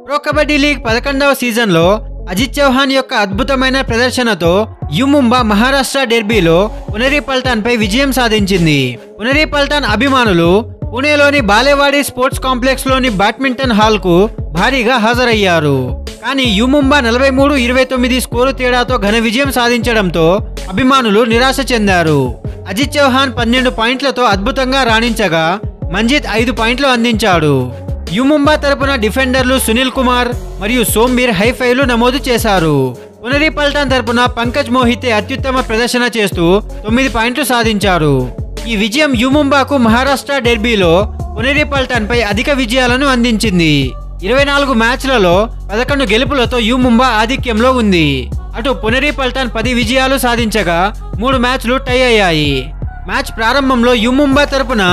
Pro kabaddi league 11వ సీజన్లో అజిత్ చౌహాన్ యొక్క అద్భుతమైన ప్రదర్శనతో యు ముంబా మహారాష్ట్ర డెర్బీలో పునేరి పల్టాన్ పై విజయం సాధించింది. పునేరి పల్టాన్ అభిమానులు పుణేలోని బాలేవాడి స్పోర్ట్స్ కాంప్లెక్స్ లోని బ్యాడ్మింటన్ హాల్ కు భారీగా హాజరయ్యారు. కానీ యు ముంబా 43-29 స్కోరు తేడాతో ఘన విజయం సాధించడంతో అభిమానులు నిరాశ చెందారు. అజిత్ చౌహాన్ 12 పాయింట్లతో అద్భుతంగా రాణించగా మంజిత్ 5 పాయింట్లు అందించాడు. యు ముంబా తరపున డిఫెండర్లు సునీల్ కుమార్ మరియు సోంబీర్ హైఫైలు నమోదు చేశారు. పునేరి పల్టాన్ తరపున పంకజ్ మోహితే అత్యుత్తమ ప్రదర్శన చేస్తూ 9 పాయింట్లు సాధించారు. ఈ విజయం యు ముంబాకు మహారాష్ట్ర డెర్బీలో పునేరి పల్టాన్ పై అధిక విజయాలను అందించింది. 24 మ్యాచ్లలో 11 గెలుపులతో యు ముంబా ఆధిక్యంలో ఉంది. అటు పునేరి పల్టాన్ 10 విజయాలు సాధించగా 3 మ్యాచ్లు టై అయ్యాయి. మ్యాచ్ ప్రారంభంలో యు ముంబా తరపున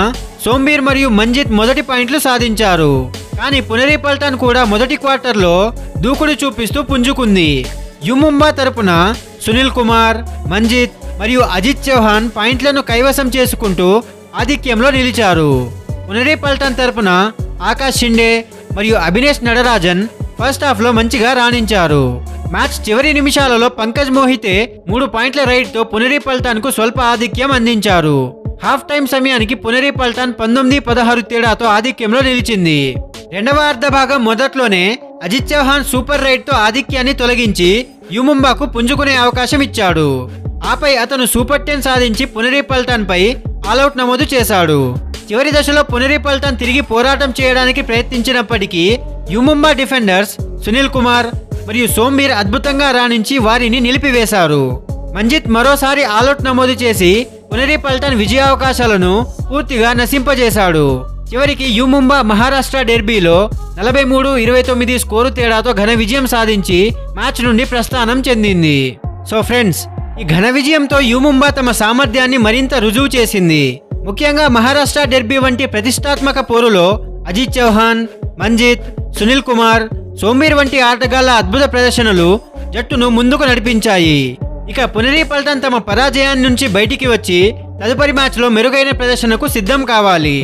సోంబీర్ మరియు మంజిత్ మొదటి పాయింట్లు సాధించారు. కానీ పునేరి పల్టాన్ కూడా మొదటి క్వార్టర్లో దూకుడు చూపిస్తూ పుంజుకుంది. యు ముంబా తరపున సునీల్ కుమార్, మంజిత్ మరియు అజిత్ చౌహాన్ పాయింట్లను కైవసం చేసుకుంటూ ఆధిక్యంలో నిలిచారు. పునేరి పల్టాన్ తరపున ఆకాష్ షిండే మరియు అభినేష్ నడరాజన్ ఫస్ట్ హాఫ్ లో మంచిగా రాణించారు. మ్యాచ్ చివరి నిమిషాలలో పంకజ్ మోహితే 3 పాయింట్ల రైడ్ తో పునేరి పల్టాన్ కు స్వల్ప ఆధిక్యం అందించారు. హాఫ్ టైం సమయానికి పునేరి పల్టాన్ 19-16 తేడాతో ఆధిక్యంలో నిలిచింది. రెండవ అర్ధ భాగం మొదట్లోనే అజిత్ చౌహాన్ సూపర్ రైడ్ తో ఆధిక్యాన్ని తొలగించి యు ముంబాకు పుంజుకునే అవకాశం ఇచ్చాడు. ఆపై అతను సూపర్ 10 సాధించి పునేరి పల్టాన్ పై ఆల్అౌట్ నమోదు చేశాడు. చివరి దశలో పునేరి పల్టాన్ తిరిగి పోరాటం చేయడానికి ప్రయత్నించినప్పటికీ యు ముంబా డిఫెండర్స్ సునీల్ కుమార్ మరియు సోంబీర్ అద్భుతంగా రాణించి వారిని నిలిపివేశారు. మంజిత్ మరోసారి ఆల్అౌట్ నమోదు చేసి పునేరి పల్టాన్ విజయావకాశాలను పూర్తిగా నశింపజేశాడు. చివరికి యు ముంబా మహారాష్ట్ర డెర్బీలో 43-29 స్కోరు తేడాతో ఘన విజయం సాధించి మ్యాచ్ నుండి ప్రస్థానం చెందింది. సో ఫ్రెండ్స్, ఈ ఘన విజయంతో యు ముంబా తమ సామర్థ్యాన్ని మరింత రుజువు చేసింది. ముఖ్యంగా మహారాష్ట్ర డెర్బీ వంటి ప్రతిష్టాత్మక పోరులో అజిత్ చౌహాన్, మంజిత్, సునీల్ కుమార్, సోంబీర్ వంటి ఆటగాళ్ల అద్భుత ప్రదర్శనలు జట్టును ముందుకు నడిపించాయి. ఇక పునేరి పల్టాన్ తమ పరాజయాన్ని నుంచి బయటికి వచ్చి తదుపరి మ్యాచ్లో మెరుగైన ప్రదర్శనకు సిద్ధం కావాలి.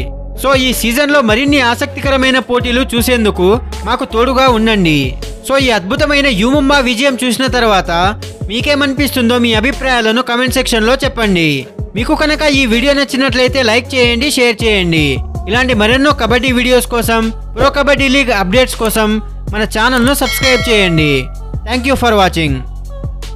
సో ఈ సీజన్లో మరిన్ని ఆసక్తికరమైన పోటీలు చూసేందుకు మాకు తోడుగా ఉండండి. సో ఈ అద్భుతమైన యు ముంబా విజయం చూసిన తర్వాత మీకేమనిపిస్తుందో మీ అభిప్రాయాలను కామెంట్ సెక్షన్లో చెప్పండి. మీకు కనుక ఈ వీడియో నచ్చినట్లయితే లైక్ చేయండి, షేర్ చేయండి. ఇలాంటి మరెన్నో కబడ్డీ వీడియోస్ కోసం, ప్రో కబడ్డీ లీగ్ అప్డేట్స్ కోసం మన ఛానల్ను సబ్స్క్రైబ్ చేయండి. Thank you for watching.